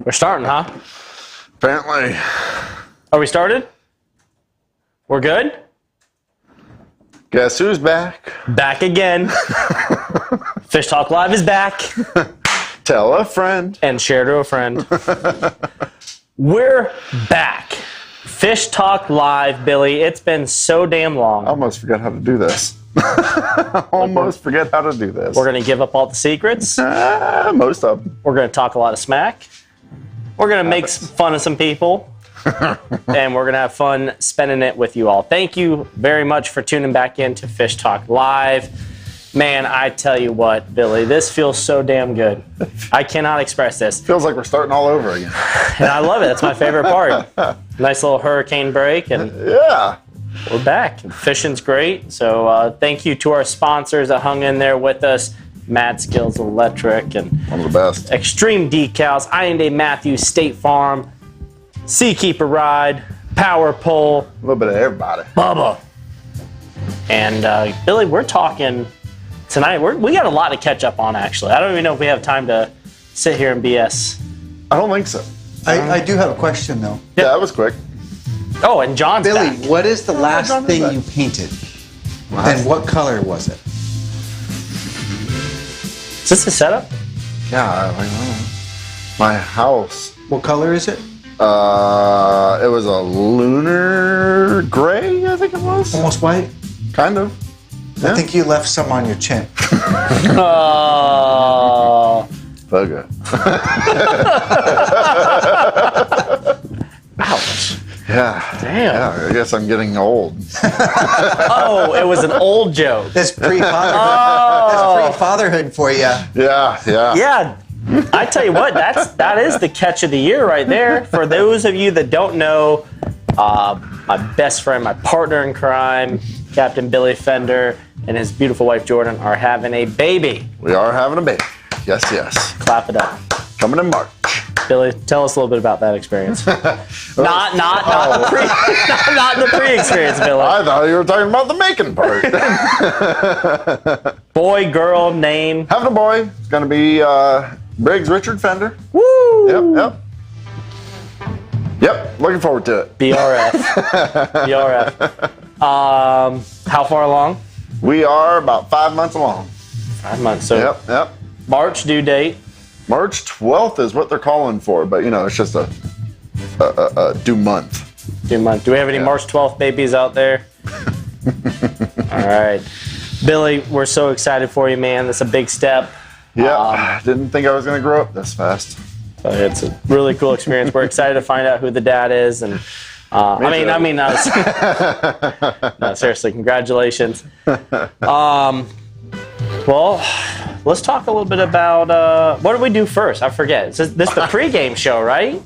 We're starting, huh? Apparently. Are we started? We're good? Guess who's back? Back again. Fish Talk Live is back. Tell a friend. And share to a friend. We're back. Fish Talk Live, Billy. It's been so damn long. I almost forgot how to do this. Almost forget how to do this. We're going to give up all the secrets. Most of them. We're going to talk a lot of smack. We're going to make fun of some people. And we're going to have fun spending it with you all. Thank you very much for tuning back in to Fish Talk Live. Man, I tell you what, Billy, this feels so damn good. I cannot express this. Feels like we're starting all over again. And I love it. That's my favorite part. Nice little hurricane break. And yeah. we're back. Fishing's great. So thank you to our sponsors that hung in there with us. Mad Skills Electric and one of the best. Extreme Decals, I&A Matthews, State Farm, Seakeeper Ride, Power Pole. A little bit of everybody. Bubba. And Billy, we're talking tonight. We got a lot to catch up on, actually. I don't even know if we have time to sit here and BS. I don't think so. I do have a question, though. Yeah, that was quick. Oh, and John's Billy, back. what is the last John is thing back. you painted? And what color was it? Is this the setup? Yeah, I don't know. My house. What color is it? It was a lunar gray, I think it was. Almost white? Kind of. Yeah. I think you left some on your chin. Oh. Bugger. Ouch. Yeah. Damn. Yeah, I guess I'm getting old. Oh, it was an old joke. That's pre-fatherhood. Oh. That's pre-fatherhood for you. Yeah. Yeah, I tell you what, that is the catch of the year right there. For those of you that don't know, my best friend, my partner in crime, Captain Billy Fender, and his beautiful wife Jordan are having a baby. We are having a baby. Yes. Clap it up. Coming in March. Billy, tell us a little bit about that experience. not the pre-experience, Billy. I thought you were talking about the making part. Boy, girl, name. Having a boy. It's going to be Briggs Richard Fender. Woo! Yep. Looking forward to it. BRF. How far along? We are about 5 months along. 5 months. So Yep. March due date. March 12th is what they're calling for, but it's just a due month. Due month. Do we have any March 12th babies out there? All right. Billy, we're so excited for you, man. That's a big step. Yeah. Didn't think I was going to grow up this fast. It's a really cool experience. We're excited to find out who the dad is, and no, seriously, congratulations. Well, let's talk a little bit about what do we do first? I forget. This is the pregame show, right?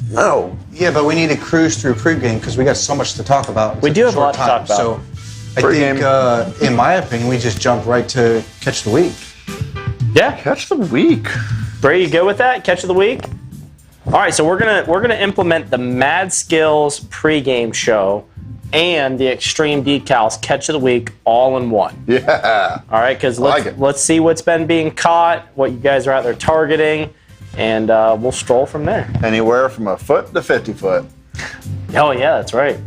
No. Yeah, but we need to cruise through pregame because we got so much to talk about. We do have a lot to talk about. So I think, in my opinion, we just jump right to catch the week. Yeah. Catch the week. Bray, you go with that? Catch of the week? All right, so we're gonna implement the Mad Skills pregame show and the Extreme Decals Catch of the Week all in one. Yeah. All right, because let's see what's been being caught, what you guys are out there targeting, and we'll stroll from there. Anywhere from a foot to 50 foot. Oh yeah, that's right.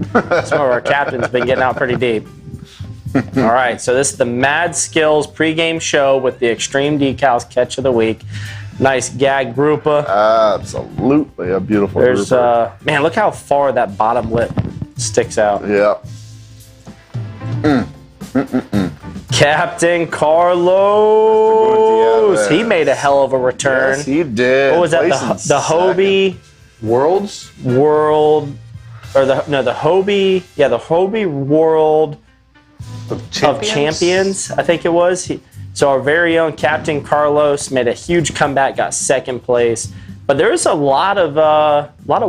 Some of our captains been getting out pretty deep. All right, so this is the Mad Skills pregame show with the Extreme Decals Catch of the Week. Nice gag grouper. Absolutely a beautiful grouper. Man, look how far that bottom lip sticks out. Yeah. Captain Carlos. He made a hell of a return. Yes, he did. What was that? The Hobie Worlds? World, or the Hobie? Yeah, the Hobie World of Champions. I think it was. So our very own Captain Carlos made a huge comeback, got second place. But there's a lot of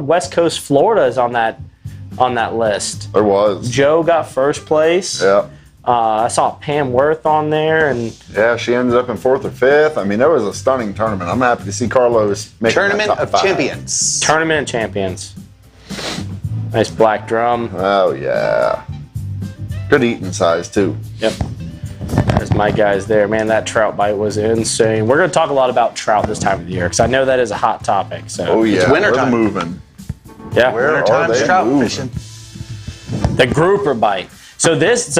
West Coast Floridas on that list. There was. Joe got first place. Yeah. I saw Pam Worth on there, and yeah, she ended up in 4th or 5th. I mean, it was a stunning tournament. I'm happy to see Carlos make Tournament of Champions. Tournament of Champions. Nice black drum. Oh yeah. Good eating size too. Yep. There's my guys there. Man, that trout bite was insane. We're going to talk a lot about trout this time of the year because I know that is a hot topic. So. Oh, yeah. It's wintertime. We're moving. Yeah. Where are Wintertime's they trout moving? fishing. The grouper bite. So this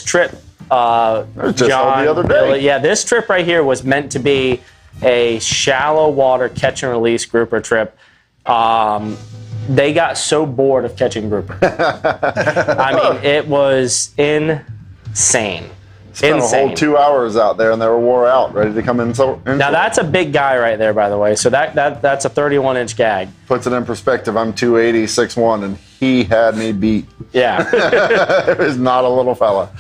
trip, just held the other day. Billy, yeah, this trip right here was meant to be a shallow water catch and release grouper trip. They got so bored of catching grouper. I mean, it was insane. Spent a whole 2 hours out there, and they were wore out, ready to come in. Now that's a big guy right there, by the way. So that's a 31-inch gag. Puts it in perspective. I'm 280, 6'1", and he had me beat. Yeah. It was not a little fella.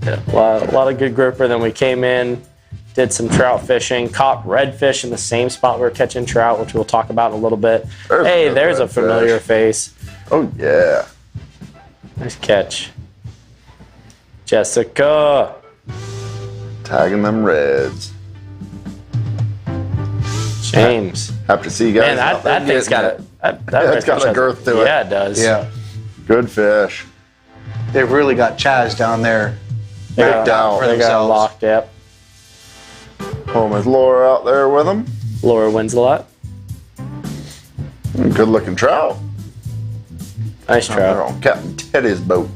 Yeah, a lot of good grouper. Then we came in, did some trout fishing, caught redfish in the same spot we were catching trout, which we'll talk about in a little bit. There's a familiar face. Oh, yeah. Nice catch. Jessica. Tagging them reds. James. Happy to see you guys. Man, that thing's got a it's got a girth to it. Yeah, it does. Yeah. Good fish. They've really got Chaz down there. They Picked out for got themselves. locked up. Home is Laura out there with them. Laura wins a lot. Good looking trout. Nice They're trout. on Captain Teddy's boat.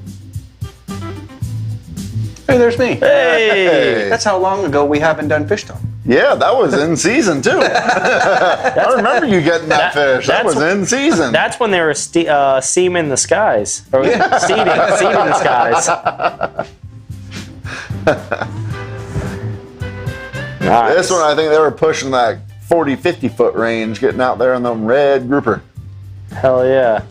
Hey, there's me. Hey! That's how long ago we haven't done fish talk. Yeah, that was in season too. I remember you getting that fish. That was in season. That's when they were seaming the skies. Or seeding the skies. Nice. This one, I think they were pushing that 40, 50 foot range, getting out there in them red grouper. Hell yeah.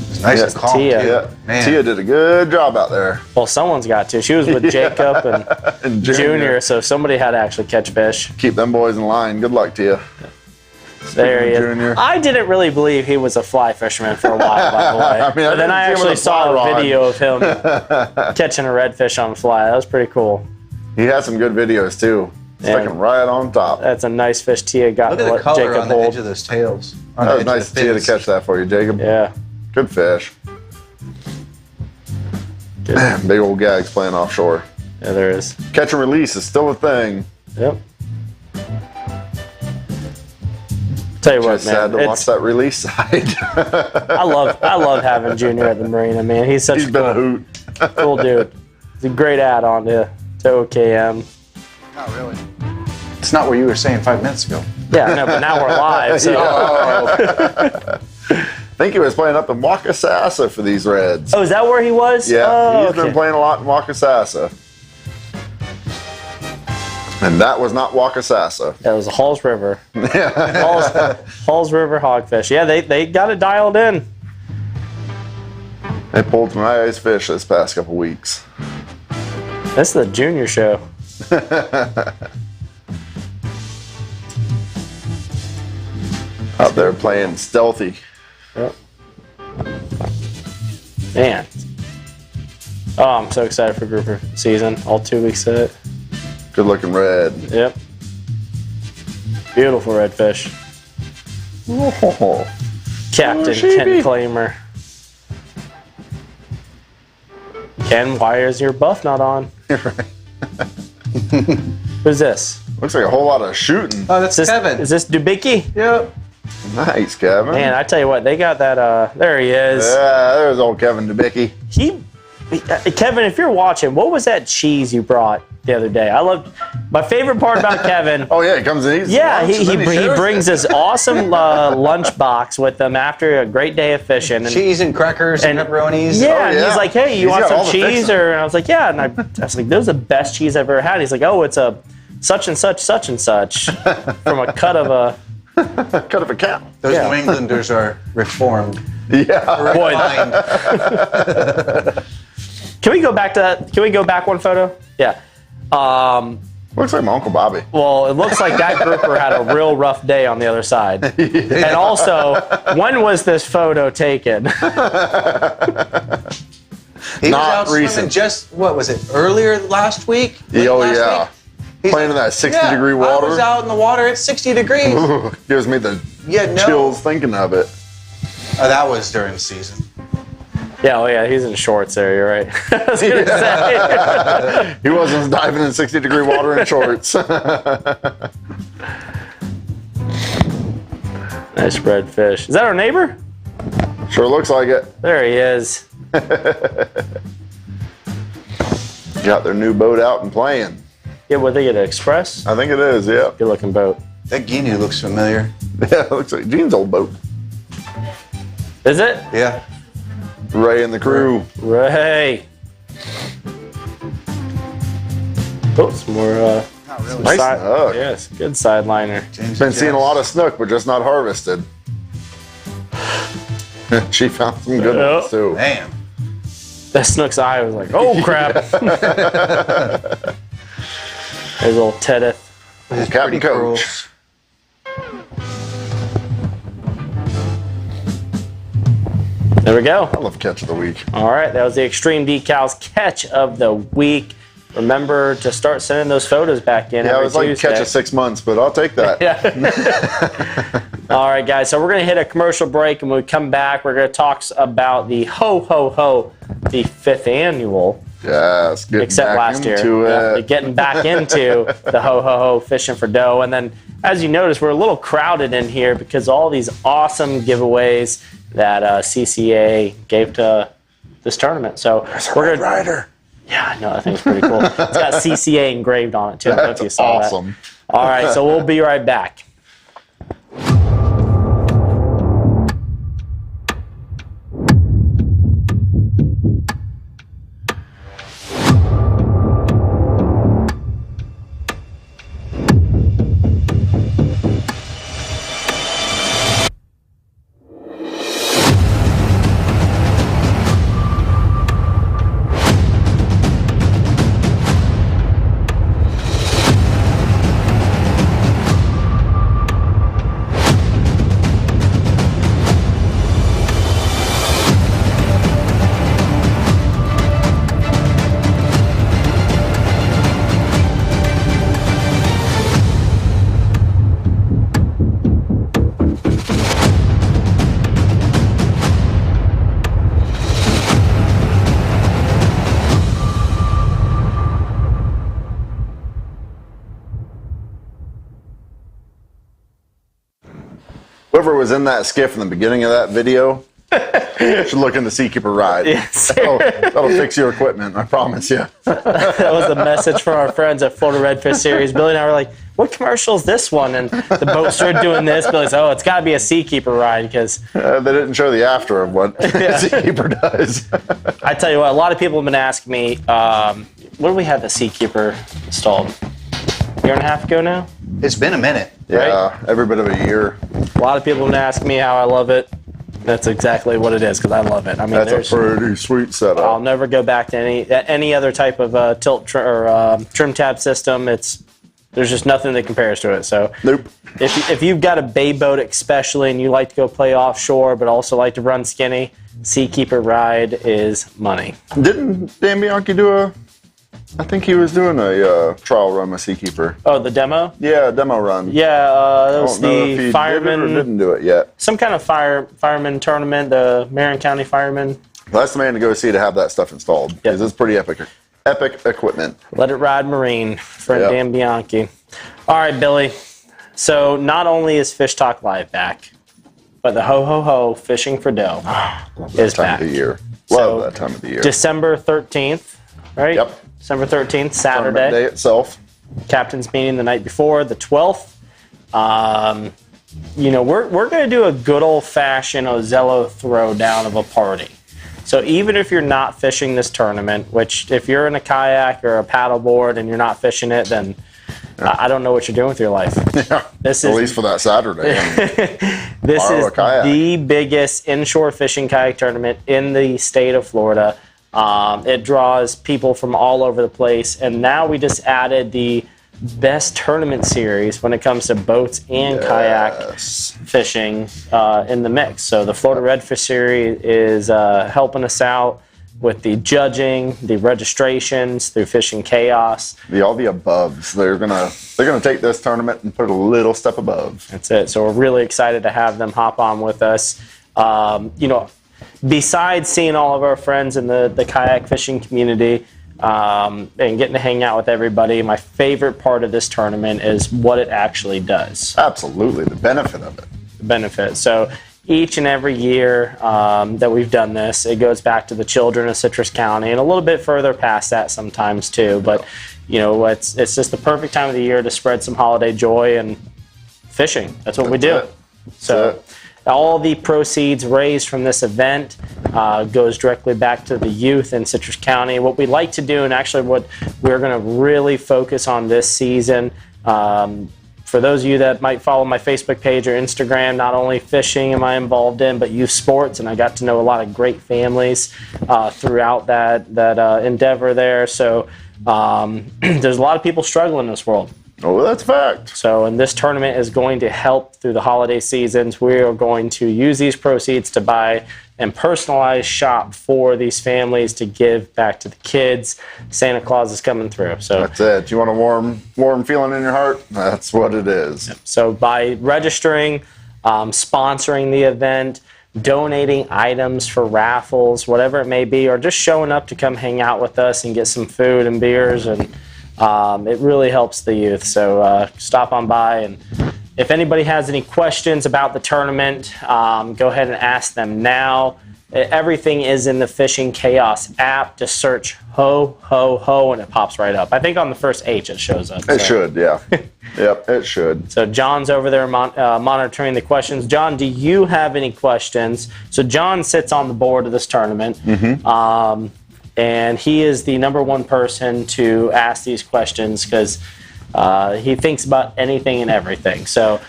It's nice Yes, and calm. Tia. too. Yeah, Man. Tia did a good job out there. Well, someone's got to. She was with Jacob and And Junior, so somebody had to actually catch fish. Keep them boys in line. Good luck to you. There he is. Junior. I didn't really believe he was a fly fisherman for a while, by the way. I mean, I But then didn't I see him actually with a saw fly a rod. video of him catching a redfish on fly. That was pretty cool. He has some good videos too. Yeah. Sticking right on top. That's a nice fish Tia got Look to at the let color Jacob on the hold. edge of those tails. On That the was edge nice of of the Tia to fins. catch that for you, Jacob. Yeah. Good fish. Good. Big old gags playing offshore. Yeah, there is. Catch and release is still a thing. Yep. Tell you what, Just sad man. to watch that release side. I love having Junior at the marina, man. He's such He's a been a hoot. cool dude. He's a great add-on to OKM. Not really. It's not what you were saying 5 minutes ago. Yeah, no, but now we're live, so. I think he was playing up in Wakasasa for these Reds. Oh, is that where he was? Yeah, oh, he's been playing a lot in Wakasasa. And that was not Wakasasa. That was Halls River. Halls River hogfish. Yeah, they got it dialed in. They pulled some nice fish this past couple weeks. This is the Junior show. Out there playing stealthy. Yep. Man. Oh, I'm so excited for grouper season. All 2 weeks of it. Good looking red. Yep. Beautiful redfish. Oh, Captain Ken Claimer. Ken, why is your buff not on? Who's this? looks like a whole lot of shooting. Oh, that's Is this Kevin. Is this Dubicki? Yep. Nice, Kevin. Man, I tell you what, they got that. There he is. Yeah, there's old Kevin DeBicky. Kevin, if you're watching, what was that cheese you brought the other day? I loved. My favorite part about Kevin. Oh yeah, he comes in. Yeah, he brings this awesome lunch box with him after a great day of fishing. And, Cheese and crackers and pepperonis. yeah, and yeah. he's like, "Hey, you He's want got all some the cheese?" fixings. And I was like, "Yeah." And I was like, "This is the best cheese I've ever had." He's like, "Oh, it's a such and such from a cut of a." cut of a cow. Those Yeah. New Englanders are reformed. Yeah. Boy, Refined. can we go back to that? Can we go back one photo? Yeah. Looks like my Uncle Bobby. Well, it looks like that grouper had a real rough day on the other side. And also, when was this photo taken? He was Not out swimming recent. just, what was it, earlier last week? Oh Late last yeah. week? He's- Playing in that 60-degree I water. was out in the water at 60 degrees. Gives me the Yeah, no. chills thinking of it. Oh, that was during the season. Yeah, oh yeah, he's in shorts there. You're right. I was gonna say. He wasn't diving in 60-degree water in shorts. Nice red fish. Is that our neighbor? Sure looks like it. There he is. Got their new boat out and playing. Yeah, what they get, an Express? I think it is, yeah. Good looking boat. That guinea looks familiar. Yeah, it looks like Gene's old boat. Is it? Yeah. Ray and the crew. Ray. Oh, some more. Nice snook. Yes, good sideliner. Been seeing a lot of snook, but just not harvested. She found some good ones too. Man. That snook's eye was like, oh crap. There's a little Tedith. Captain Coach. There we go. I love catch of the week. All right, that was the Extreme Decals catch of the week. Remember to start sending those photos back in. Yeah, it was like Tuesday. catch of 6 months, but I'll take that. Yeah. All right, guys. So we're going to hit a commercial break, and when we come back, we're going to talk about the Ho Ho Ho, the 5th annual. Yes, getting Except back last year. into Yeah, it. getting back into the Ho Ho Ho fishing for dough. And then, as you notice, we're a little crowded in here because all these awesome giveaways that CCA gave to this tournament. So we're going to. Rider. Yeah, I know. I think it's pretty cool. It's got CCA engraved on it, too. I don't know if you saw Awesome. that. All right, so we'll be right back. Whoever was in that skiff in the beginning of that video should look into Seakeeper Ride. Yes. That'll fix your equipment, I promise you. That was a message from our friends at Florida Redfish Series. Billy and I were like, what commercial is this one? And the boat started doing this. Billy's like, oh, it's got to be a Seakeeper Ride because They didn't show the after of what Seakeeper does. I tell you what, a lot of people have been asking me, when did we have the Seakeeper installed? A year and a half ago now? It's been a minute. Yeah, every bit of a year. A lot of people have been asking me how I love it. That's exactly what it is because I love it. I mean, That's a pretty sweet setup. I'll never go back to any other type of tilt or trim tab system. There's just nothing that compares to it. So Nope. if you've got a bay boat especially and you like to go play offshore but also like to run skinny, Seakeeper Ride is money. Didn't Dan Bianchi do I think he was doing a trial run with Seakeeper. Oh, the demo? Yeah, a demo run. Yeah, that was I don't know if he the did it fireman. or didn't do it yet. Some kind of fireman tournament, the Marion County Firemen. That's the man to go see to have that stuff installed because it's pretty epic equipment. Let It Ride Marine, friend Yep. Dan Bianchi. All right, Billy. So not only is Fish Talk Live back, but the Ho Ho Ho Fishing for Dough is Time back. of the year. So, Love that time of the year. December 13th, right? Yep. December 13th, Tournament Saturday. day itself. Captain's meeting the night before, the 12th. We're going to do a good old-fashioned Ozello throwdown of a party. So even if you're not fishing this tournament, which if you're in a kayak or a paddleboard and you're not fishing it, then I don't know what you're doing with your life. Yeah. This At is least for that Saturday. this borrow is a kayak. the biggest inshore fishing kayak tournament in the state of Florida. It draws people from all over the place, and now we just added the best tournament series when it comes to boats and kayak fishing in the mix. So the Florida Redfish Series is helping us out with the judging, the registrations through Fishing Chaos. All the aboves. They're gonna take this tournament and put it a little step above. That's it. So we're really excited to have them hop on with us. besides seeing all of our friends in the kayak fishing community and getting to hang out with everybody, my favorite part of this tournament is what it actually does. Absolutely, the benefit of it. The benefit. So each and every year that we've done this, it goes back to the children of Citrus County and a little bit further past that sometimes too. But you know, it's just the perfect time of the year to spread some holiday joy and fishing. That's what we do. So all the proceeds raised from this event goes directly back to the youth in Citrus County. What we like to do, and actually what we're going to really focus on this season, for those of you that might follow my Facebook page or Instagram, not only fishing am I involved in, but youth sports, and I got to know a lot of great families throughout that endeavor there. So there's a lot of people struggling in this world. Oh, that's a fact. So, and this tournament is going to help through the holiday seasons. We are going to use these proceeds to buy and personalize shop for these families to give back to the kids. Santa Claus is coming through. So that's it. You want a warm feeling in your heart? That's what it is. So by registering, sponsoring the event, donating items for raffles, whatever it may be, or just showing up to come hang out with us and get some food and beers, and it really helps the youth. So stop on by, and if anybody has any questions about the tournament, go ahead and ask them now. Everything is in the Fishing Chaos app. Just search ho, ho, ho, and it pops right up. I think on the first H it shows up. It should, yeah. Yep, it should. So John's over there monitoring the questions. John, do you have any questions? So John sits on the board of this tournament. Mm-hmm. And he is the #1 person to ask these questions because he thinks about anything and everything. So,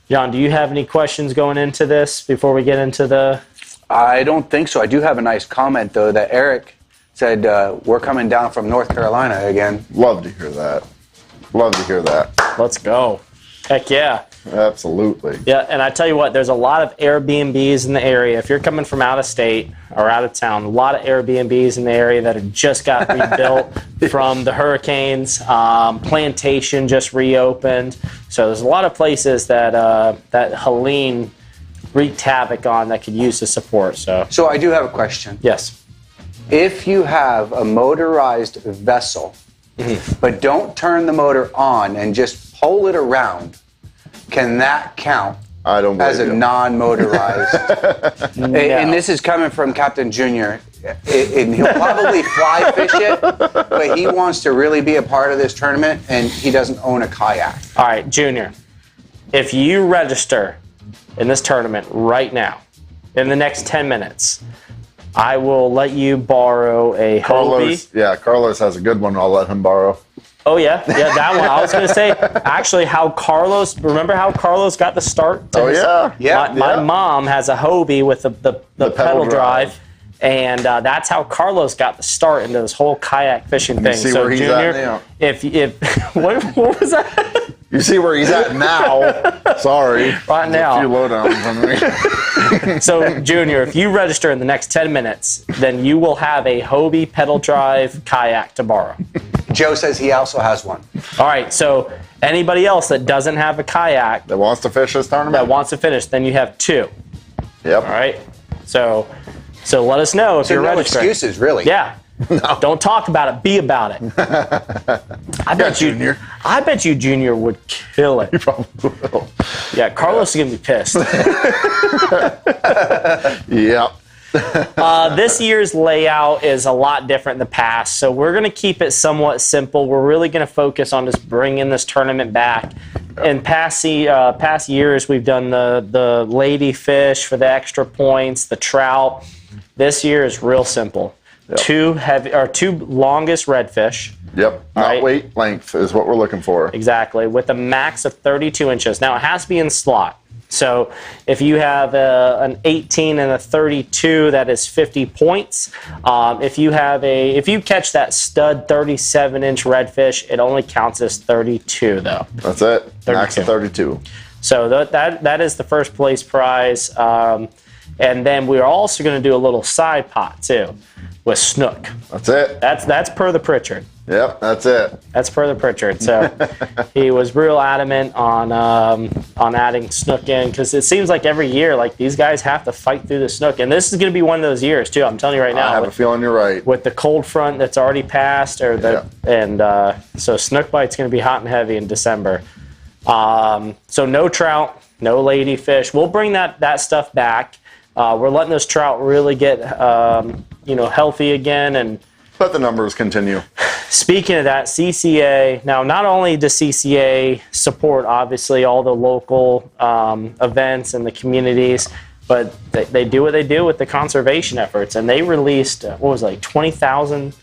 John, do you have any questions going into this before we get into the... I don't think so. I do have a nice comment, though, that Eric said, we're coming down from North Carolina again. Love to hear that. Love to hear that. Let's go. Heck yeah. Absolutely. Yeah, and I tell you what, there's a lot of Airbnbs in the area. If you're coming from out of state or out of town, a lot of Airbnbs in the area that have just got rebuilt from the hurricanes. Plantation just reopened. So there's a lot of places that that Helene wreaked havoc on that could use the support. So I do have a question. Yes. If you have a motorized vessel, but don't turn the motor on and just pull it around, can that count I don't as a non-motorized? No. And this is coming from Captain Junior. And he'll probably fly fish it, but he wants to really be a part of this tournament, and he doesn't own a kayak. All right, Junior, if you register in this tournament right now, in the next 10 minutes, I will let you borrow a Hobie. Yeah, Carlos has a good one I'll let him borrow. Oh, yeah, that one. I was going to say, actually, remember how Carlos got the start? Oh, yeah. My mom has a Hobie with the pedal drive, and that's how Carlos got the start into this whole kayak fishing thing. See so, where he's Junior, at now. if what was that? You see where he's at now. Sorry. Right now. A few lowdowns on me. So, Junior, if you register in the next 10 minutes, then you will have a Hobie pedal drive kayak to borrow. Joe says he also has one. All right, so anybody else that doesn't have a kayak That wants to fish this tournament? that wants to finish, then you have 2. Yep. All right? So let us know if So you're no registering. excuses, really. Yeah. No. Don't talk about it. Be about it. I bet Junior. I bet you Junior would kill it. You probably will. Yeah, Carlos is gonna be pissed. Yep. This year's layout is a lot different than the past, so we're gonna keep it somewhat simple. We're really gonna focus on just bringing this tournament back. In past years, we've done the lady fish for the extra points, the trout. This year is real simple. Yep. Two longest redfish. Yep. Not right. weight, length is what we're looking for. Exactly, with a max of 32 inches. Now, it has to be in slot. So if you have an 18 and a 32, that is 50 points. If you catch that stud 37-inch redfish, it only counts as 32, though. That's it. Max of 32. So that is the first place prize. And then we're also going to do a little side pot too with snook. That's it. That's per the Pritchard. Yep, that's it. That's per the Pritchard. So he was real adamant on adding snook in, because it seems like every year, like, these guys have to fight through the snook, and this is going to be one of those years too. I'm telling you right now. I have a feeling you're right. With the cold front that's already passed, so snook bite's going to be hot and heavy in December. So no trout, no ladyfish. We'll bring that stuff back. We're letting those trout really get healthy again, and let the numbers continue. Speaking of that, CCA, now not only does CCA support, obviously, all the local events and the communities, but they do what they do with the conservation efforts. And they released, 20,000?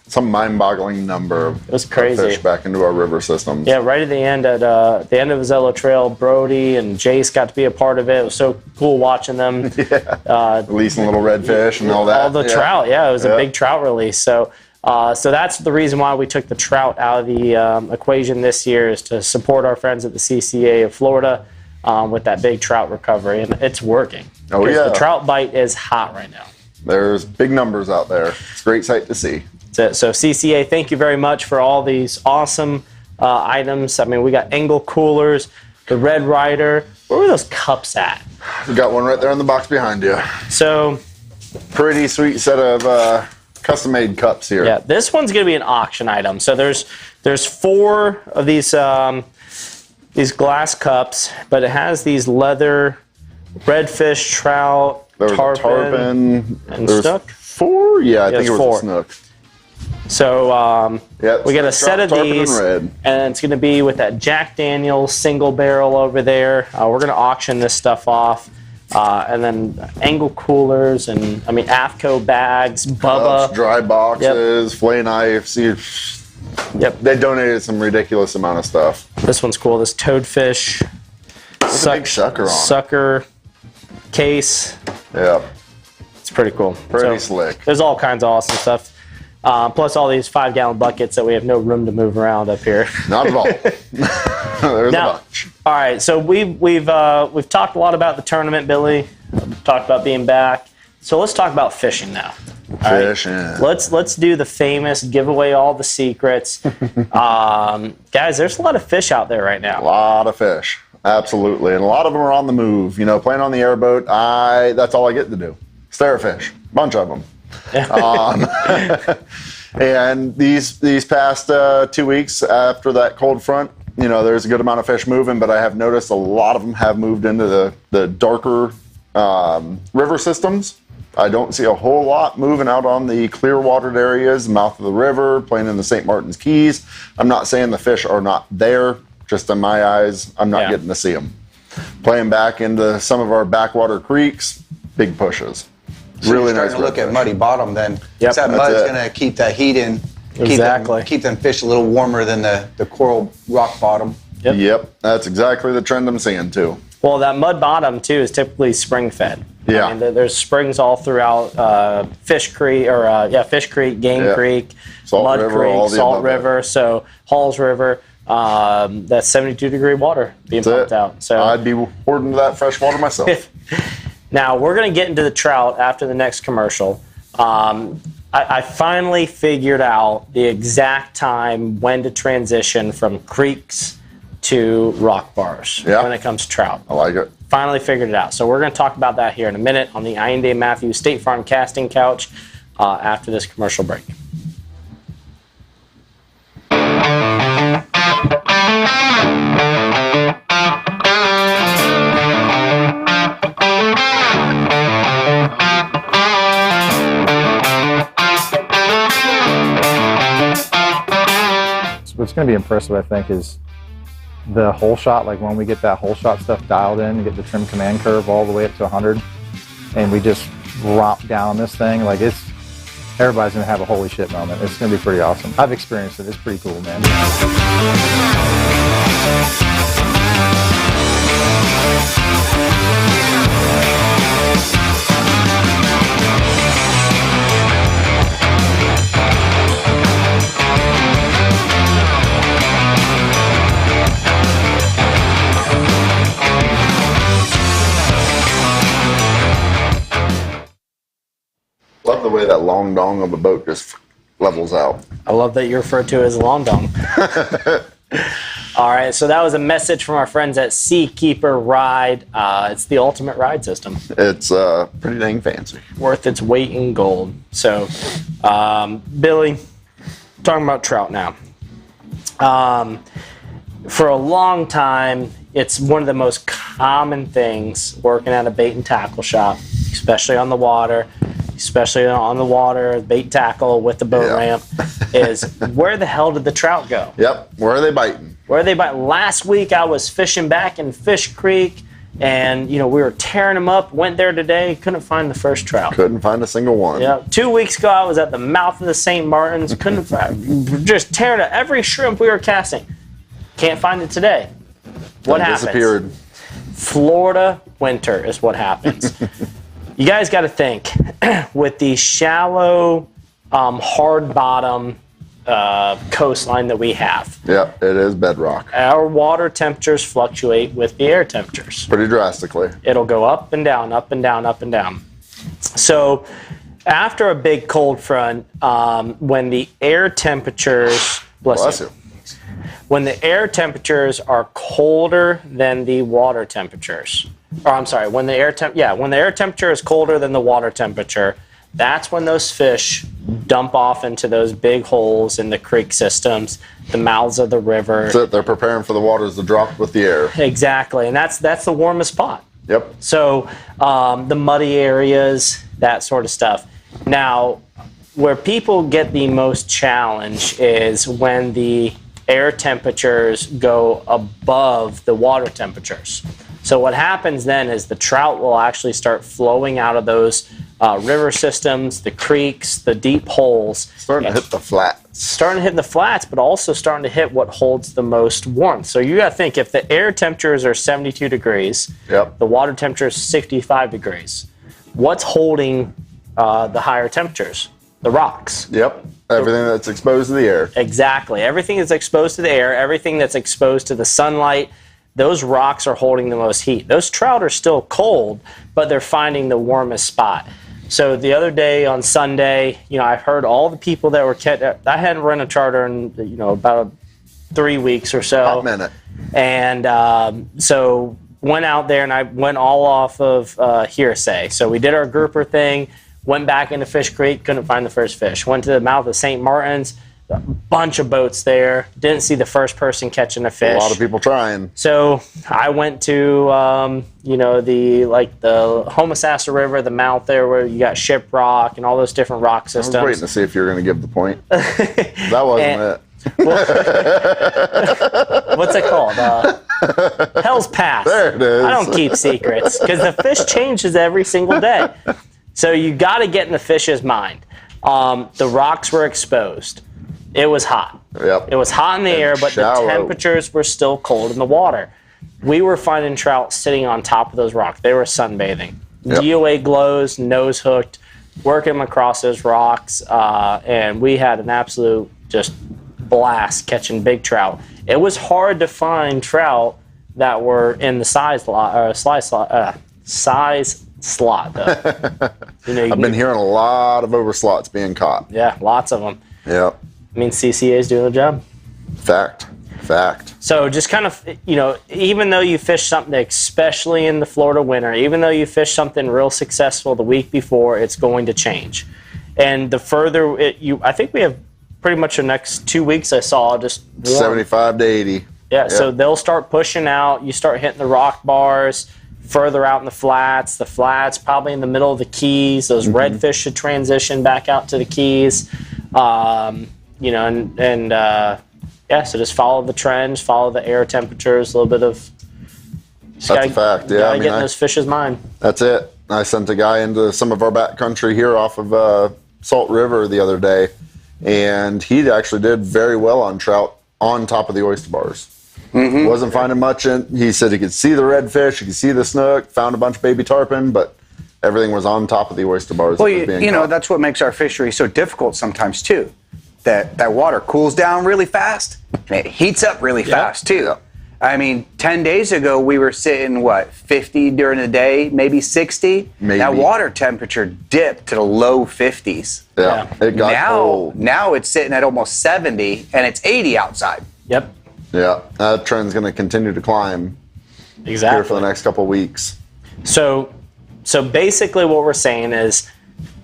Some mind-boggling number of It was crazy. fish back into our river systems. Yeah, right at the end of Ozello Trail, Brody and Jace got to be a part of it. It was so cool watching them. Releasing little redfish and all that. All the trout, it was a big trout release. So that's the reason why we took the trout out of the equation this year, is to support our friends at the CCA of Florida with that big trout recovery, and it's working. Oh, yeah. The trout bite is hot right now. There's big numbers out there. It's a great sight to see. So CCA, thank you very much for all these awesome items. I mean, we got angle coolers, the Red Rider. Where were those cups at? We got one right there in the box behind you. So, pretty sweet set of custom-made cups here. Yeah, this one's going to be an auction item. So there's 4 of these glass cups, but it has these leather redfish, trout, tarpon, and snook. 4? Yeah, I think it was 4. a snook. So we got a set of these, and it's going to be with that Jack Daniel's single barrel over there. We're going to auction this stuff off. And then angle coolers and, AFCO bags, Bubba. Cups, dry boxes, flay knives. Yep. They donated some ridiculous amount of stuff. This one's cool. This toadfish big sucker on it. sucker case. Yeah. It's pretty cool. Pretty slick. There's all kinds of awesome stuff. Plus all these 5-gallon buckets that we have no room to move around up here. Not at all. There's a bunch. All right, so we've talked a lot about the tournament, Billy. We've talked about being back. So let's talk about fishing now. Fishing. Let's do the famous give away all the secrets. Guys, there's a lot of fish out there right now. A lot of fish. Absolutely. And a lot of them are on the move. Playing on the airboat, that's all I get to do. Stare at fish. Bunch of them. And these past 2 weeks after that cold front, there's a good amount of fish moving, but I have noticed a lot of them have moved into the darker river systems. I don't see a whole lot moving out on the clear watered areas, the mouth of the river, playing in the St. Martin's Keys. I'm not saying the fish are not there, just in my eyes, I'm not getting to see them. Playing back into some of our backwater creeks, big pushes. So really you're nice. starting to look at muddy bottom then. Yep. That mud's going to keep that heat in. Exactly. Keep them fish a little warmer than the coral rock bottom. Yep. That's exactly the trend I'm seeing too. Well, that mud bottom too is typically spring fed. Yeah. There's springs all throughout Fish Creek, Fish Creek, Game Creek, Salt Mud River, Creek, all the Salt above River, so Halls River. That's 72-degree water being pumped out. So I'd be hoarding that fresh water myself. Now we're going to get into the trout after the next commercial. I finally figured out the exact time when to transition from creeks to rock bars when it comes to trout. I like it. Finally figured it out. So we're going to talk about that here in a minute on the Ian Day Matthews State Farm Casting Couch after this commercial break. What's going to be impressive, I think, is the hole shot. Like when we get that hole shot stuff dialed in, we get the trim command curve all the way up to 100, and we just romp down this thing. Like everybody's going to have a holy shit moment. It's going to be pretty awesome. I've experienced it. It's pretty cool, man. long dong of a boat just levels out. I love that you refer to it as long dong. All right, so that was a message from our friends at Seakeeper Ride. It's the ultimate ride system. It's pretty dang fancy. Worth its weight in gold. So, Billy, talking about trout now. For a long time, it's one of the most common things working at a bait and tackle shop, especially on the water, bait tackle with the boat ramp, is where the hell did the trout go? Yep, where are they biting? Last week I was fishing back in Fish Creek, and we were tearing them up. Went there today, couldn't find the first trout. Couldn't find a single one. Yeah, 2 weeks ago I was at the mouth of the St. Martins, couldn't find, just tearing up every shrimp we were casting. Can't find it today. What happens? Disappeared. Florida winter is what happens. You guys got to think with the shallow, hard bottom coastline that we have. Yeah, it is bedrock. Our water temperatures fluctuate with the air temperatures. Pretty drastically. It'll go up and down, up and down, up and down. So after a big cold front, when the air temperatures, bless you. When the air temperatures are colder than the water temperatures, when the air temperature is colder than the water temperature, that's when those fish dump off into those big holes in the creek systems, the mouths of the river. So they're preparing for the waters to drop with the air. Exactly, and that's the warmest spot. Yep. So the muddy areas, that sort of stuff. Now, where people get the most challenge is when the air temperatures go above the water temperatures. So what happens then is the trout will actually start flowing out of those river systems, the creeks, the deep holes. Starting to hit the flats. Starting to hit the flats, but also starting to hit what holds the most warmth. So you got to think, if the air temperatures are 72 degrees, the water temperature is 65 degrees. What's holding the higher temperatures? The rocks. Yep. Everything that's exposed to the air. Exactly. Everything that's exposed to the air, everything that's exposed to the sunlight, those rocks are holding the most heat. Those trout are still cold, but they're finding the warmest spot. So the other day on Sunday, I've heard all the people that were I hadn't run a charter in about 3 weeks or so. Hot minute. And so went out there, and I went all off of hearsay. So we did our grouper thing. Went back into Fish Creek, couldn't find the first fish. Went to the mouth of St. Martins, a bunch of boats there. Didn't see the first person catching a fish. A lot of people trying. So I went to, the Homosassa River, the mouth there where you got Shiprock and all those different rock systems. I was waiting to see if you were going to give the point. That wasn't it. What's it called? Hell's Pass. There it is. I don't keep secrets because the fish changes every single day. So you got to get in the fish's mind. The rocks were exposed. It was hot. Yep. It was hot in the air, but shallow. the temperatures were still cold in the water. We were finding trout sitting on top of those rocks. They were sunbathing. Yep. DOA glows, nose hooked, working them across those rocks, and we had an absolute just blast catching big trout. It was hard to find trout that were in the size slot though. I've been hearing a lot of overslots being caught. Yeah, lots of them. Yep. I mean, CCA is doing the job. Fact. So just kind of, even though you fish something, especially in the Florida winter, even though you fish something real successful the week before, it's going to change. And the further I think we have pretty much the next 2 weeks I saw just warm. 75 to 80. Yeah, yep. So they'll start pushing out. You start hitting the rock bars further out in the flats. The flats probably in the middle of the keys. Those redfish should transition back out to the keys. So just follow the trends, follow the air temperatures, a little bit of. That's a fact. Yeah, Get in those fish's mind. That's it. I sent a guy into some of our backcountry here off of Salt River the other day, and he actually did very well on trout on top of the oyster bars. Mm-hmm. Wasn't finding much he said he could see the redfish, he could see the snook, found a bunch of baby tarpon, but everything was on top of the oyster bars. Well, that's what makes our fishery so difficult sometimes too. That water cools down really fast and it heats up really fast too. I mean, 10 days ago, we were sitting, 50 during the day, maybe 60? Maybe. That water temperature dipped to the low 50s. Yeah, it got cold. Now it's sitting at almost 70, and it's 80 outside. Yep. Yeah, that trend's going to continue to climb Exactly. here for the next couple weeks. So basically what we're saying is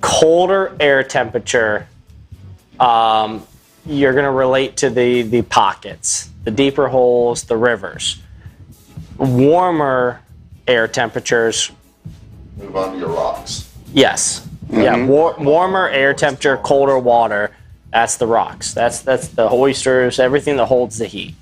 colder air temperature, you're going to relate to the pockets, the deeper holes, the rivers. Warmer air temperatures. Move on to your rocks. Yes. Yeah. Warmer air temperature, colder water. That's the rocks. That's the oysters, everything that holds the heat.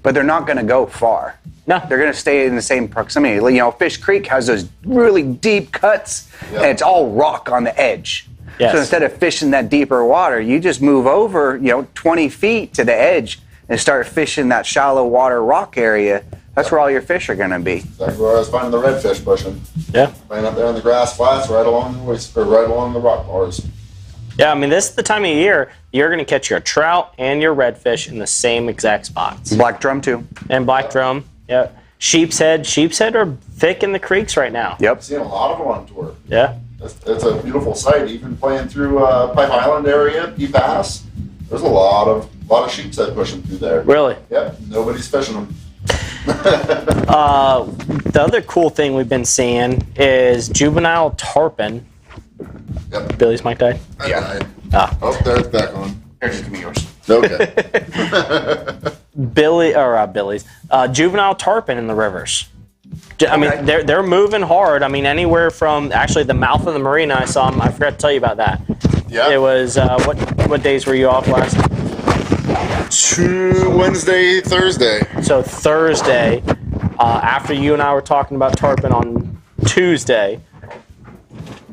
But they're not going to go far. No. They're going to stay in the same proximity. You know, Fish Creek has those really deep cuts, Yep. and it's all rock on the edge. Yes. So instead of fishing that deeper water, you just move over, 20 feet to the edge and start fishing that shallow water rock area. That's where all your fish are going to be. Exactly where I was finding the redfish pushing. Yeah. Laying up there on the grass flats, right along the rock bars. Yeah, I mean, this is the time of year you're going to catch your trout and your redfish in the same exact spots. Black drum too. And black drum. Yeah. Sheep's head are thick in the creeks right now. Yep. I've seen a lot of them on tour. Yeah. It's a beautiful sight. Even playing through Pipe Island area, Pass, there's a lot of sheep's head pushing through there. Really? Yep. Nobody's fishing them. The other cool thing we've been seeing is juvenile tarpon. Yep. Billy's mic died. Yeah. Ah. Oh, there it's back on. Here, just give me yours. Okay. Juvenile tarpon in the rivers. I mean, they're moving hard. I mean, anywhere from actually the mouth of the marina. I saw them. I forgot to tell you about that. Yeah. It was what days were you off last? Wednesday, Thursday. So Thursday, after you and I were talking about tarpon on Tuesday,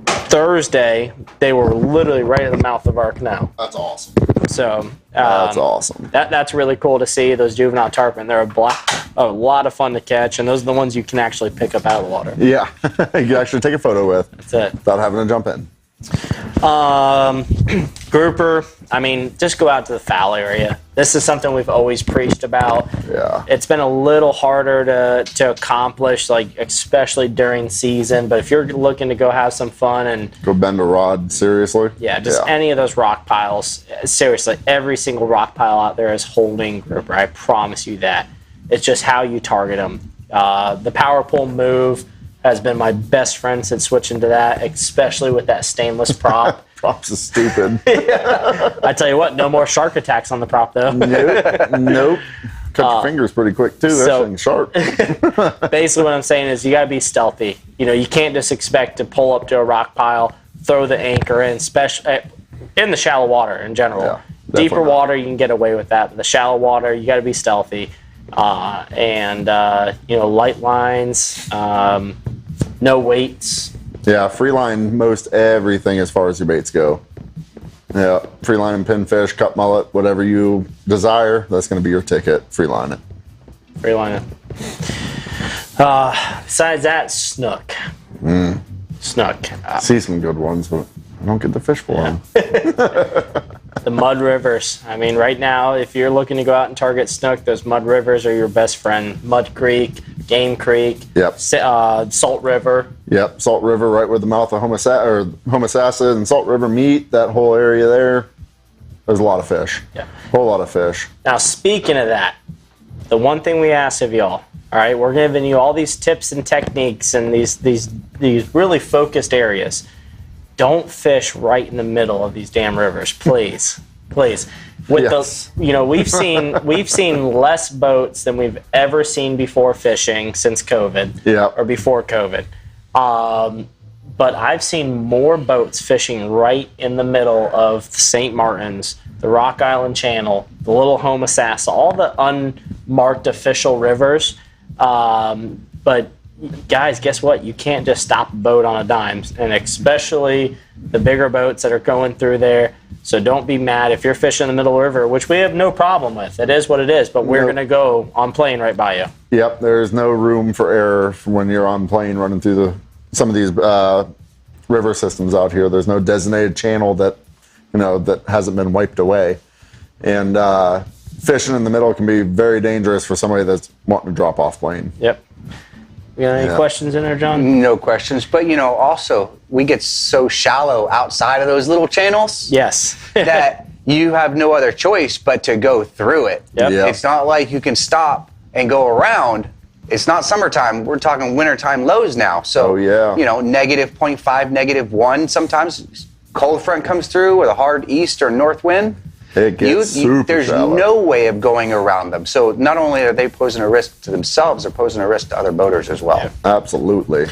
Thursday they were literally right at the mouth of our canal. That's awesome. So That's awesome. That's really cool to see those juvenile tarpon. They're a lot of fun to catch, and those are the ones you can actually pick up out of the water. Yeah. You can actually take a photo with. That's it. Without having to jump in. Grouper, I mean, just go out to the foul area. This is something we've always preached about. Yeah. It's been a little harder to accomplish, like especially during season. But if you're looking to go have some fun and Go bend a rod, seriously? any of those rock piles, seriously, every single rock pile out there is holding grouper. I promise you that. It's just how you target them. The power pull move has been my best friend since switching to that, especially with that stainless prop. Props is stupid. I tell you what, no more shark attacks on the prop though. Nope. Cut your fingers pretty quick too. That thing's sharp. Basically what I'm saying is you gotta be stealthy. You can't just expect to pull up to a rock pile, throw the anchor in, in the shallow water in general. Yeah, Deeper not. water, you can get away with that. But the shallow water, you gotta be stealthy. Light lines, no weights. Yeah, free line most everything as far as your baits go. Yeah, free line and pinfish, cut mullet, whatever you desire, that's going to be your ticket. Free line it. Free line it. Besides that, snook. Snook. See some good ones, but I don't get the fish for them. The mud rivers. I mean, right now, if you're looking to go out and target snook, those mud rivers are your best friend. Mud Creek, Game Creek, Yep. Salt River. Yep, Salt River, right where the mouth of Homosassa and Salt River meet, that whole area there. There's a lot of fish. Yeah. Whole lot of fish. Now, speaking of that, the one thing we ask of y'all, all right, we're giving you all these tips and techniques and these really focused areas. Don't fish right in the middle of these damn rivers, please, please. With Yes. we've seen less boats than we've ever seen before fishing since COVID, Yep. or before COVID. But I've seen more boats fishing right in the middle of St. Martin's, the Rock Island Channel, the Little Homosassa, all the unmarked official rivers. But guys, guess what? You can't just stop a boat on a dime, and especially the bigger boats that are going through there. So don't be mad if you're fishing in the middle of the river, which we have no problem with. It is what it is, but we're Nope. going to go on plane right by you. Yep, there's no room for error when you're on plane running through some of these river systems out here. There's no designated channel that hasn't been wiped away. And fishing in the middle can be very dangerous for somebody that's wanting to drop off plane. Yep. You got any questions in there, John? No questions. But, also, we get so shallow outside of those little channels. Yes. that you have no other choice but to go through it. Yep. Yep. It's not like you can stop and go around. It's not summertime. We're talking wintertime lows now. So, negative 0.5, negative 1. Sometimes cold front comes through with a hard east or north wind. It gets super There's shallow. no way of going around them. So not only are they posing a risk to themselves, they're posing a risk to other boaters as well. Yeah. Absolutely.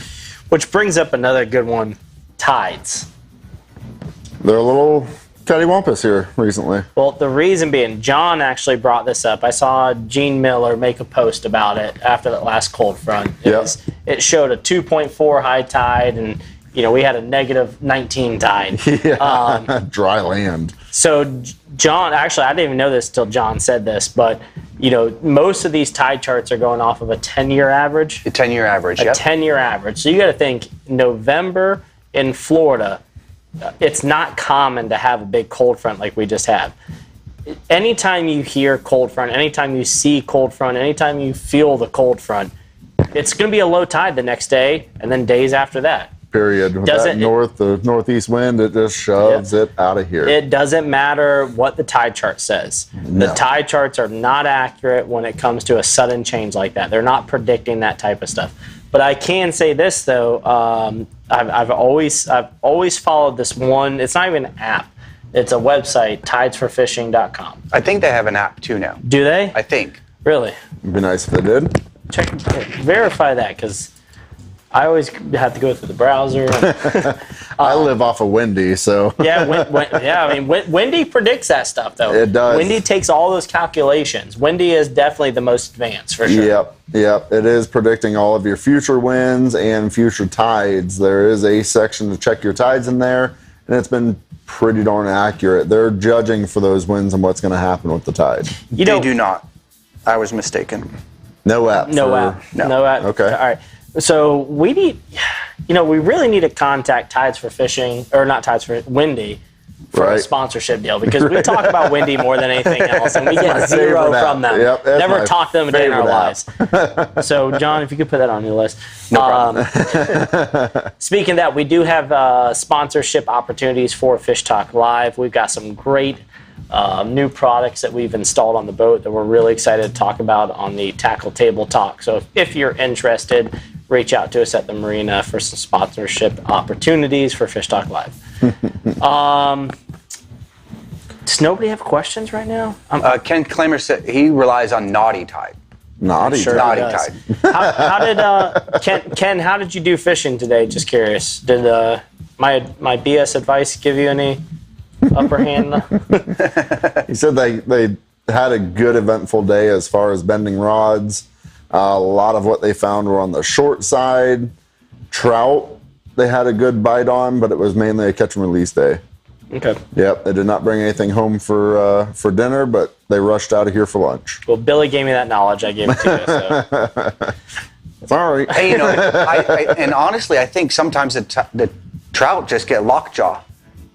Which brings up another good one, tides. They're a little cattywampus here recently. Well, the reason being, John actually brought this up. I saw Gene Miller make a post about it after that last cold front. It showed a 2.4 high tide, and we had a negative 19 tide. Yeah, dry land. So John, actually, I didn't even know this till John said this, but most of these tide charts are going off of a 10-year average. A 10-year average, A 10-year average. So you got to think November in Florida. It's not common to have a big cold front like we just have. Anytime you hear cold front, anytime you see cold front, anytime you feel the cold front, it's going to be a low tide the next day and then days after that. Period. With that the northeast wind, it just shoves it out of here. It doesn't matter what the tide chart says. No. The tide charts are not accurate when it comes to a sudden change like that. They're not predicting that type of stuff. But I can say this though, I've always followed this one. It's not even an app. It's a website, tidesforfishing.com. I think they have an app too now. Do they? I think. Really? It'd be nice if they did. Verify that, because I always have to go through the browser. I live off of Windy, so. Windy predicts that stuff, though. It does. Windy takes all those calculations. Windy is definitely the most advanced, for sure. Yep. It is predicting all of your future winds and future tides. There is a section to check your tides in there, and it's been pretty darn accurate. They're judging for those winds and what's going to happen with the tide. They do not. I was mistaken. No app. No app. Okay. All right. So we need, we really need to contact Tides for Fishing, or not Tides for Windy, for a sponsorship deal, because we talk about Windy more than anything else, and we get zero from them. Yep, Never talk to them a day in our lives. So, John, if you could put that on your list. No problem. Speaking of that, we do have sponsorship opportunities for Fish Talk Live. We've got some great new products that we've installed on the boat that we're really excited to talk about on the Tackle Table Talk. So if you're interested, reach out to us at the marina for some sponsorship opportunities for Fish Talk Live. Does nobody have questions right now? Ken Clamer said he relies on Naughty Tide. Naughty Tide. How did Ken? How did you do fishing today? Just curious. Did my BS advice give you any upper hand? He said they had a good eventful day as far as bending rods. A lot of what they found were on the short side. Trout, they had a good bite on, but it was mainly a catch and release day. Okay. Yep, they did not bring anything home for dinner, but they rushed out of here for lunch. Well, Billy gave me that knowledge. I gave it to you. So. Sorry. Hey, and honestly, I think sometimes the trout just get lockjaw.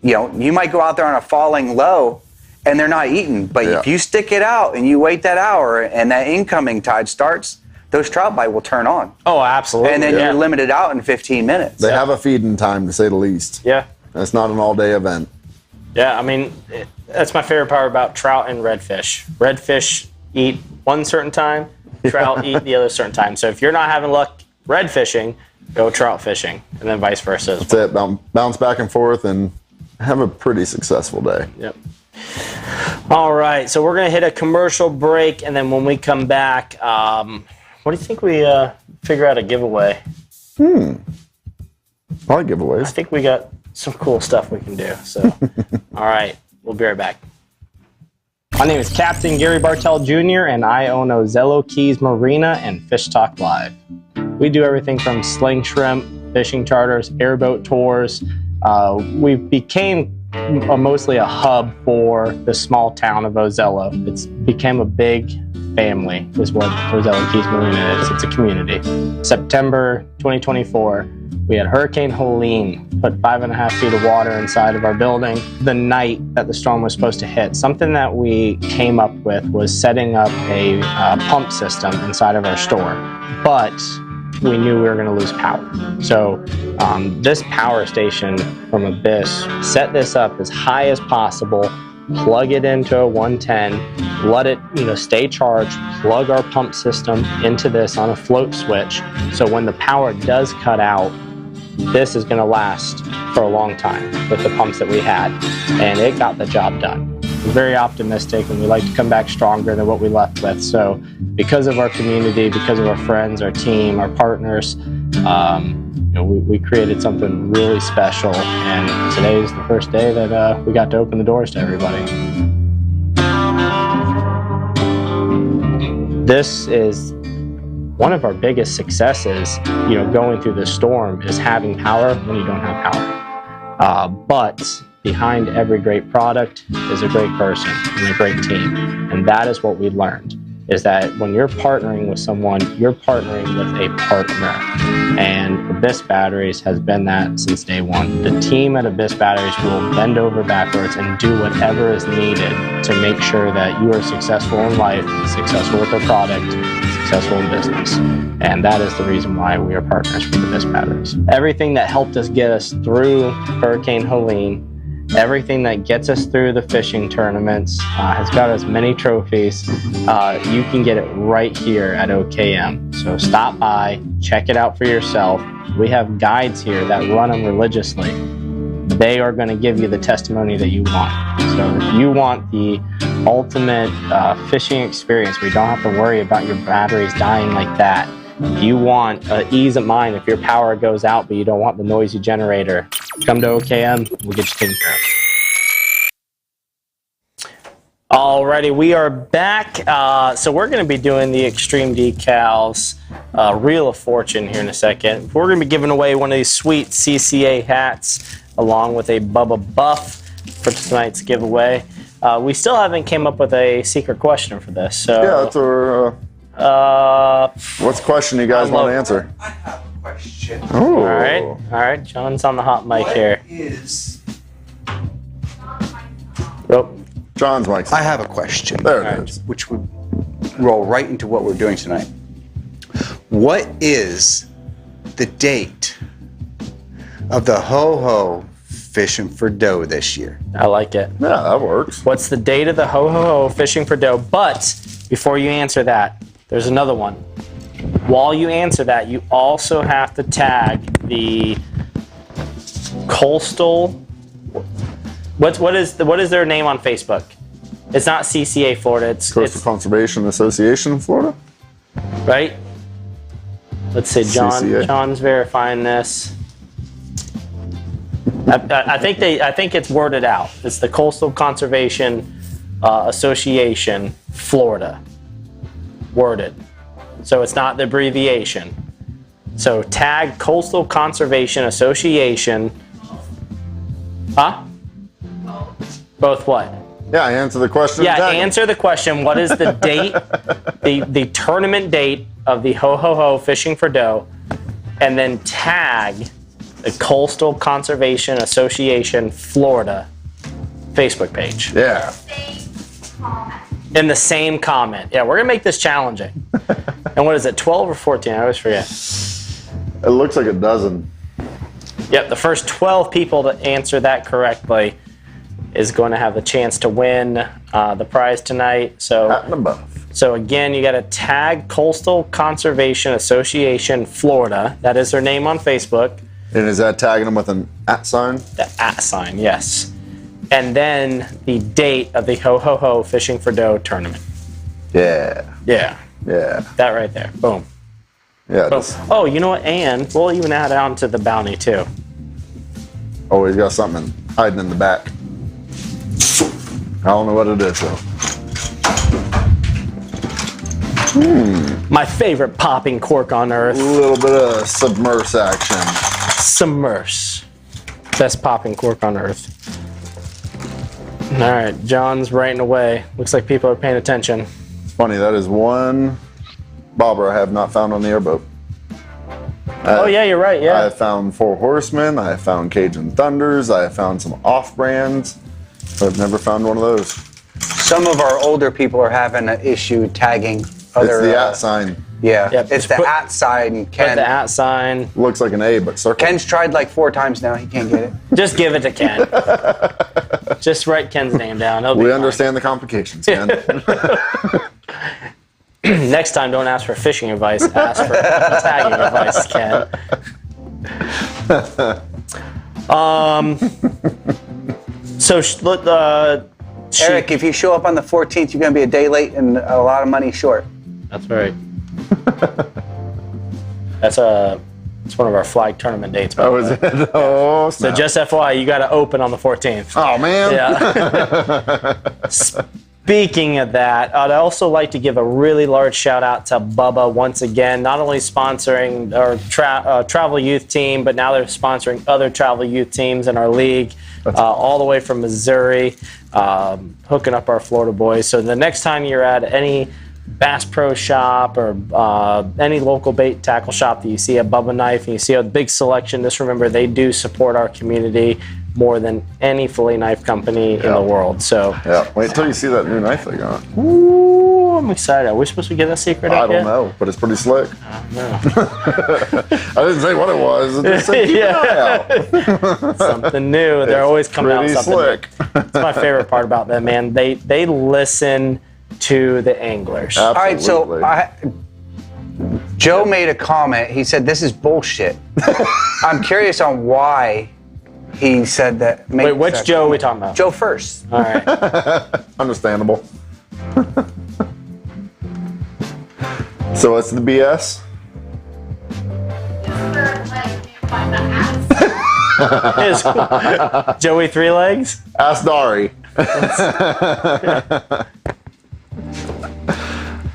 You might go out there on a falling low, and they're not eating. But if you stick it out and you wait that hour, and that incoming tide starts, those trout bite will turn on. Oh, absolutely. And then you're limited out in 15 minutes. They have a feeding time, to say the least. Yeah. It's not an all-day event. Yeah, I mean, that's my favorite part about trout and redfish. Redfish eat one certain time, trout eat the other certain time. So if you're not having luck red fishing, go trout fishing, and then vice versa. That's it. Bounce back and forth and have a pretty successful day. Yep. All right, so we're going to hit a commercial break, and then when we come back, what do you think we figure out a giveaway? I like giveaways. I think we got some cool stuff we can do. So, all right, we'll be right back. My name is Captain Gary Bartell Jr., and I own Ozello Keys Marina and Fish Talk Live. We do everything from sling shrimp, fishing charters, airboat tours. We became mostly a hub for the small town of Ozello. It's became a big family, is what Ozello Keys Marina is. It's a community. September 2024, we had Hurricane Helene put 5.5 feet of water inside of our building the night that the storm was supposed to hit. Something that we came up with was setting up a pump system inside of our store, but we knew we were going to lose power. So this power station from Abyss set this up as high as possible, plug it into a 110, let it stay charged, plug our pump system into this on a float switch. So when the power does cut out, this is going to last for a long time with the pumps that we had, and it got the job done. We're very optimistic, and we like to come back stronger than what we left with. So because of our community, because of our friends, our team, our partners, we created something really special, and today is the first day that we got to open the doors to everybody. This is one of our biggest successes, going through this storm, is having power when you don't have power. But behind every great product is a great person and a great team. And that is what we learned, is that when you're partnering with someone, you're partnering with a partner. And Abyss Batteries has been that since day one. The team at Abyss Batteries will bend over backwards and do whatever is needed to make sure that you are successful in life, successful with their product, successful in business. And that is the reason why we are partners with Abyss Batteries. Everything that helped us get us through Hurricane Helene, everything that gets us through the fishing tournaments, has got us many trophies. You can get it right here at OKM. So stop by, check it out for yourself. We have guides here that run them religiously. They are going to give you the testimony that you want. So if you want the ultimate fishing experience where you don't have to worry about your batteries dying like that, if you want ease of mind if your power goes out but you don't want the noisy generator, come to OKM, we'll get you taken care of. Alrighty, we are back. So we're going to be doing the Extreme Decals Reel of Fortune here in a second. We're going to be giving away one of these sweet CCA hats along with a Bubba Buff for tonight's giveaway. We still haven't came up with a secret question for this. So yeah, that's our... what's the question you guys want to answer? I have a question. Ooh. All right. John's on the hot mic here. Oh, John's mic. I have a question. There it is. Which would roll right into what we're doing tonight. What is the date of the Ho-Ho Fishing for Dough this year? I like it. Yeah, that works. What's the date of the Ho-Ho-Ho Fishing for Dough? But before you answer that, there's another one. While you answer that, you also have to tag the Coastal. What is their name on Facebook? It's not CCA Florida. Coastal Conservation Association of Florida. Right. Let's see. CCA. John's verifying this. I think it's worded out. It's the Coastal Conservation Association Florida. Worded. So it's not the abbreviation. So tag Coastal Conservation Association. Huh? Both what? Yeah, answer the question. Yeah, answer the question. What is the date, the tournament date of the Ho-Ho-Ho Fishing for Dough, and then tag the Coastal Conservation Association Florida Facebook page. Yeah. In the same comment. Yeah, we're going to make this challenging. And what is it, 12 or 14? I always forget. It looks like a dozen. Yep, the first 12 people to answer that correctly is going to have the chance to win the prize tonight. So, Hat and above. So again, you got to tag Coastal Conservation Association Florida. That is their name on Facebook. And is that tagging them with an @ sign? The @ sign, yes. And then the date of the Ho-Ho-Ho Fishing for Dough tournament. Yeah. Yeah. Yeah. That right there. Boom. Yeah. Boom. Oh, you know what? And we'll even add on to the bounty too. Always got something hiding in the back. I don't know what it is though. My favorite popping cork on earth. A little bit of submerse action. Submerse. Best popping cork on earth. All right, John's writing away. Looks like people are paying attention. It's funny, that is one bobber I have not found on the airboat. Oh, yeah, you're right, yeah. I have found Four Horsemen, I have found Cajun Thunders, I have found some off-brands, but I've never found one of those. Some of our older people are having an issue tagging other. It's the at sign. Yeah, Yep, it's the at sign. Put Ken, the at sign. Looks like an A, but circle. Ken's tried like 4 times now. He can't get it. Just give it to Ken. Just write Ken's name down. It'll be We fine. understand the complications, Ken. Next time, don't ask for fishing advice. Ask for tagging advice, Ken. Eric, if you show up on the 14th, you're going to be a day late and a lot of money short. That's right. It's one of our flag tournament dates. By the Oh, way. is it? Oh, So snap. just FYI, you got to open on the 14th. Oh, man. Yeah. Speaking of that, I'd also like to give a really large shout out to Bubba once again, not only sponsoring our travel youth team, but now they're sponsoring other travel youth teams in our league, all the way from Missouri, hooking up our Florida boys. So the next time you're at any Bass Pro Shop or any local bait tackle shop that you see a Bubba knife and you see a big selection, just remember they do support our community more than any fillet knife company in the world. So Yeah, wait till you see that new knife they got. ooh, I'm excited. Are we supposed to get that secret I out don't yet? know, but it's pretty slick. No. I didn't say what it was. I just said keep an eye out. Something new. They're always coming out with Pretty something slick. new. That's my favorite part about them, man. They listen to the anglers. All right, Absolutely. so Joe made a comment. He said, "This is bullshit." I'm curious on why he said that. Wait, which Joe are we talking about? Joe first. All right. Understandable. So what's the BS? Is Joey Three Legs? Ask Dari.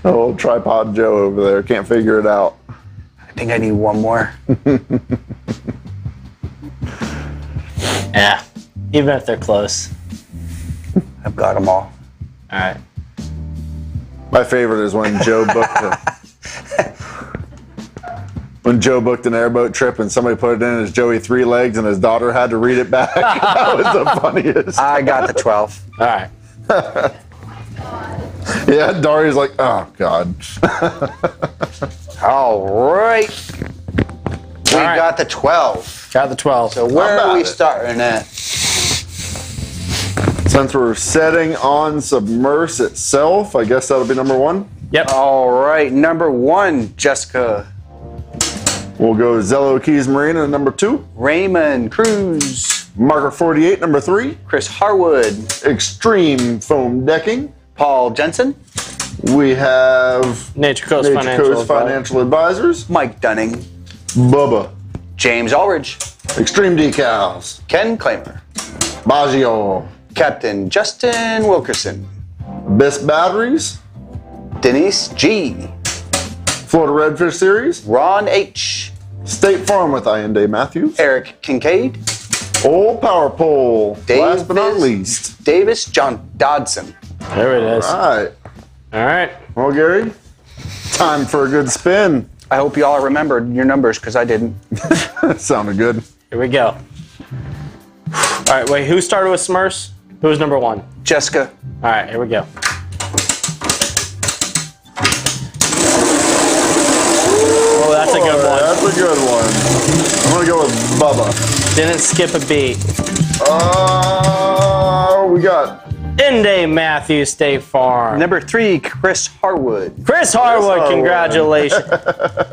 Old tripod Joe over there can't figure it out. I think I need one more. Yeah. Even if they're close. I've got them all. All right. My favorite is when Joe booked an airboat trip and somebody put it in as Joey Three Legs and his daughter had to read it back. That was the funniest. I got the 12. All right. Yeah, Dari's like, oh God. All right. We All right. got the 12. Got the 12. So where How are we about it? starting at? Since we're setting on Submerse itself, I guess that'll be number 1. Yep. All right, number 1, Jessica. We'll go Ozello Keys Marina, number 2. Raymond Cruz. Marker 48, number 3. Chris Harwood. Extreme Foam Decking. Paul Jensen. We have Nature Coast Financial Advisors. Mike Dunning. Bubba. James Ulrich. Extreme Decals. Ken Klamer. Baggio. Captain Justin Wilkerson. Abyss Batteries. Denise G. Florida Redfish Series. Ron H. State Farm with Ian Day Matthews. Eric Kincaid. Old Power Pole. Last but not least. Davis John Dodson. There it is. All right. All right. Well, Gary, time for a good spin. I hope you all remembered your numbers because I didn't. Sounded good. Here we go. All right. Wait, who started with Smurfs? Who was number 1? Jessica. All right. Here we go. Oh, that's a good one. That's a good one. I'm going to go with Bubba. Didn't skip a beat. We got Inde Matthews State Farm. Number 3, Chris Harwood. Chris Harwood, Harwood. congratulations.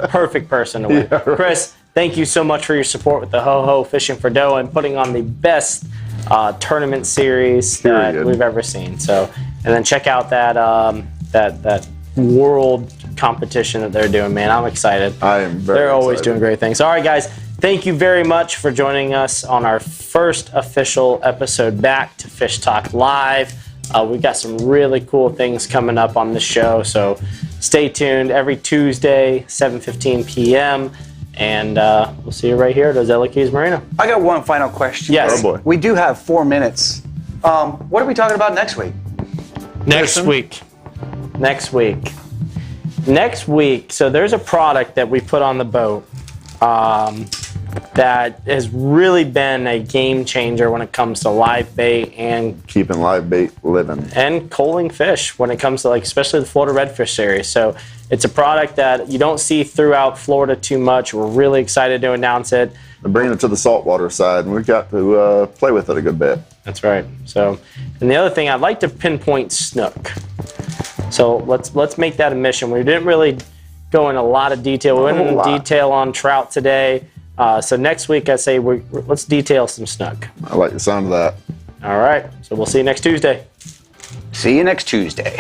Perfect person to win. Chris, thank you so much for your support with the Ho Ho Fishing for Dough and putting on the best tournament series that Period. we've ever seen. So, and then check out that that world competition that they're doing, man. I'm excited. I am very They're always excited. doing great things. All right, guys. Thank you very much for joining us on our first official episode back to Fish Talk Live. We've got some really cool things coming up on the show, so stay tuned every Tuesday, 7:15 p.m., and we'll see you right here at Ozello Keys Marina. I got one final question. Yes. Oh, boy. We do have 4 minutes What are we talking about next week? Next week. So there's a product that we put on the boat that has really been a game changer when it comes to live bait and Keeping live bait living. and culling fish when it comes to, like, especially the Florida redfish series. So it's a product that you don't see throughout Florida too much. We're really excited to announce it. We're bringing it to the saltwater side, and we've got to play with it a good bit. That's right. So, and the other thing, I'd like to pinpoint snook. So let's make that a mission. We didn't really go in a lot of detail. We went into detail on trout today. So next week, I say let's detail some snook. I like the sound of that. All right. So we'll see you next Tuesday. See you next Tuesday.